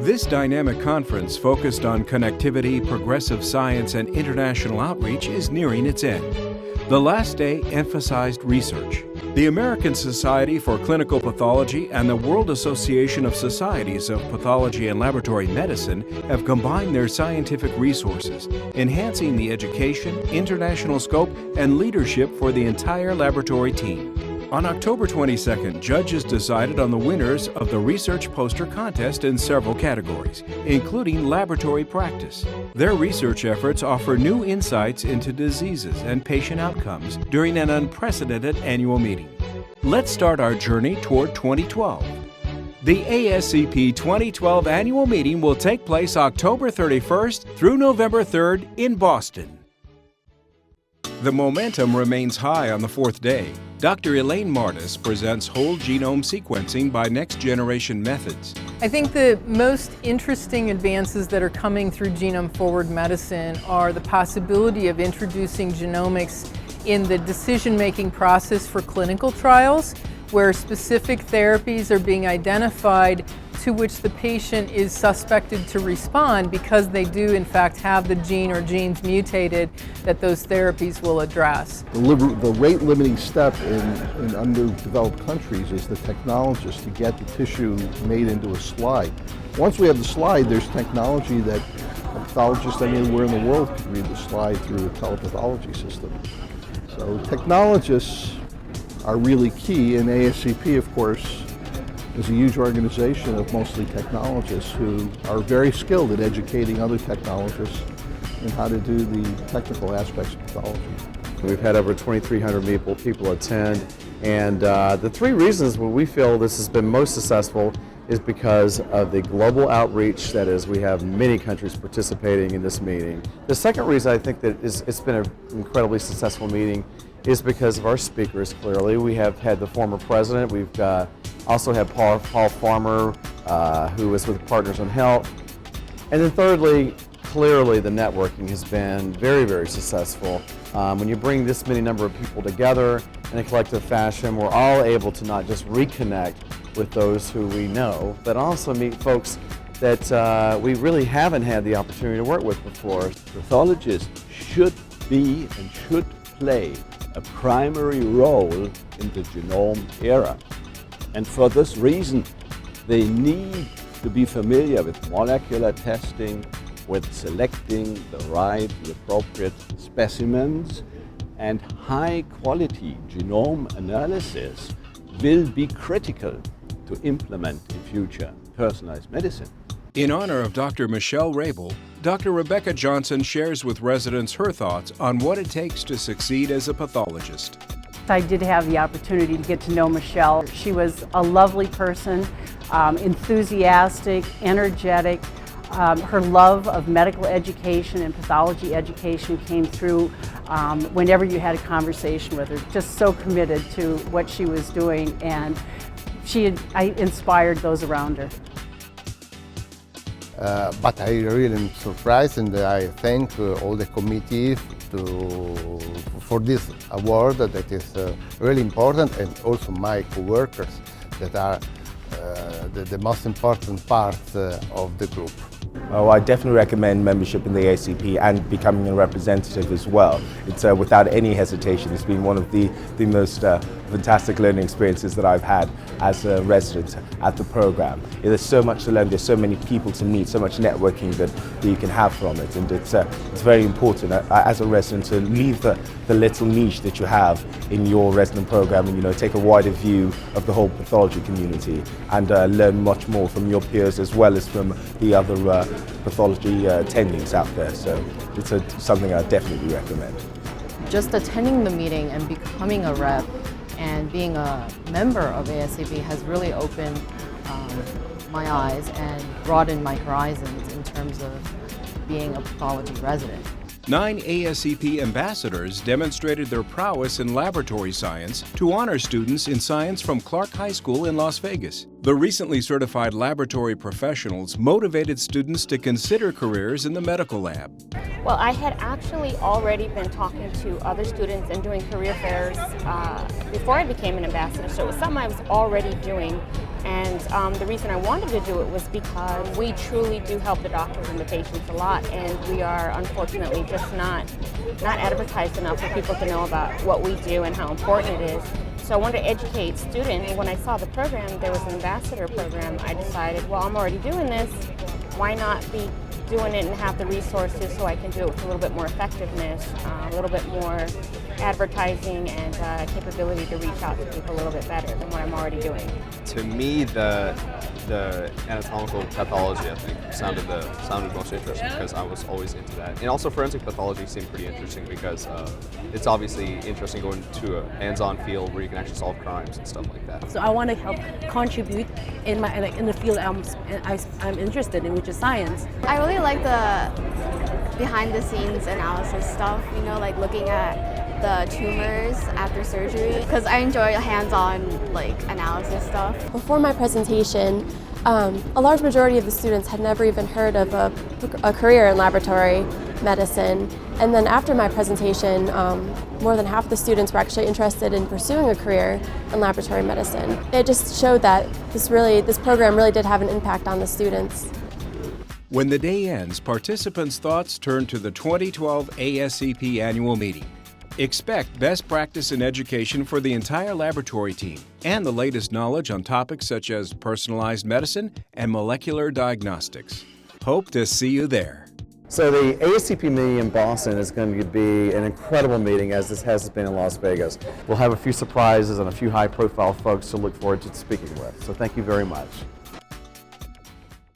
This dynamic conference focused on connectivity, progressive science, and international outreach is nearing its end. The last day emphasized research. The American Society for Clinical Pathology and the World Association of Societies of Pathology and Laboratory Medicine have combined their scientific resources, enhancing the education, international scope, and leadership for the entire laboratory team. On October 22nd, judges decided on the winners of the research poster contest in several categories, including laboratory practice. Their research efforts offer new insights into diseases and patient outcomes during an unprecedented annual meeting. Let's start our journey toward 2012. The ASCP 2012 annual meeting will take place October 31st through November 3rd in Boston. The momentum remains high on the fourth day. Dr. Elaine Martis presents whole genome sequencing by next-generation methods. I think the most interesting advances that are coming through genome-forward medicine are the possibility of introducing genomics in the decision-making process for clinical trials, where specific therapies are being identified to which the patient is suspected to respond because they do in fact have the gene or genes mutated that those therapies will address. The rate-limiting step in underdeveloped countries is the technologist to get the tissue made into a slide. Once we have the slide, there's technology that a pathologist anywhere in the world can read the slide through a telepathology system. So technologists are really key, and ASCP, of course, is a huge organization of mostly technologists who are very skilled at educating other technologists in how to do the technical aspects of pathology. We've had over 2,300 people attend, and the three reasons why we feel this has been most successful is because of the global outreach. That is, we have many countries participating in this meeting. The second reason I think that it's been an incredibly successful meeting is because of our speakers. Clearly, we have had the former president. We've also had Paul Farmer, who was with Partners on Health. And then thirdly, clearly the networking has been very, very successful. When you bring this many number of people together in a collective fashion, we're all able to not just reconnect with those who we know, but also meet folks that we really haven't had the opportunity to work with before. Pathologists should be and should play a primary role in the genome era. And for this reason, they need to be familiar with molecular testing, with selecting the appropriate specimens, and high quality genome analysis will be critical to implement in future personalized medicine. In honor of Dr. Michelle Rabel, Dr. Rebecca Johnson shares with residents her thoughts on what it takes to succeed as a pathologist. I did have the opportunity to get to know Michelle. She was a lovely person, enthusiastic, energetic. Her love of medical education and pathology education came through whenever you had a conversation with her. Just so committed to what she was doing, and I inspired those around her. But I really am surprised, and I thank all the committee for this award that is really important, and also my co-workers that are the most important part of the group. Oh, I definitely recommend membership in the ASCP and becoming a representative as well. It's without any hesitation. It's been one of the most fantastic learning experiences that I've had as a resident at the program. There's so much to learn, there's so many people to meet, so much networking that you can have from it, and it's very important as a resident to leave the little niche that you have in your resident program and take a wider view of the whole pathology community and learn much more from your peers as well as from the other pathology attendings out there. So it's something I definitely recommend. Just attending the meeting and becoming a rep and being a member of ASCP has really opened my eyes and broadened my horizons in terms of being a pathology resident. 9 ASCP ambassadors demonstrated their prowess in laboratory science to honor students in science from Clark High School in Las Vegas. The recently certified laboratory professionals motivated students to consider careers in the medical lab. Well, I had actually already been talking to other students and doing career fairs before I became an ambassador, so it was something I was already doing. And the reason I wanted to do it was because we truly do help the doctors and the patients a lot, and we are unfortunately just not advertised enough for people to know about what we do and how important it is. So I wanted to educate students. When I saw the program, there was an ambassador program, I decided, well, I'm already doing this, why not be doing it and have the resources so I can do it with a little bit more effectiveness, a little bit more advertising and capability to reach out to people a little bit better than what I'm already doing. To me, the anatomical pathology, I think, sounded most interesting because I was always into that. And also forensic pathology seemed pretty interesting because it's obviously interesting going to a hands-on field where you can actually solve crimes and stuff like that. So I want to help contribute in the field I'm interested in, which is science. I really like the behind-the-scenes analysis stuff, you know, like looking at the tumors after surgery, because I enjoy hands-on analysis stuff. Before my presentation, a large majority of the students had never even heard of a career in laboratory medicine. And then after my presentation, more than half the students were actually interested in pursuing a career in laboratory medicine. It just showed that this program really did have an impact on the students. When the day ends, participants' thoughts turn to the 2012 ASCP annual meeting. Expect best practice in education for the entire laboratory team and the latest knowledge on topics such as personalized medicine and molecular diagnostics. Hope to see you there. So the ASCP meeting in Boston is going to be an incredible meeting, as this has been in Las Vegas. We'll have a few surprises and a few high-profile folks to look forward to speaking with. So thank you very much.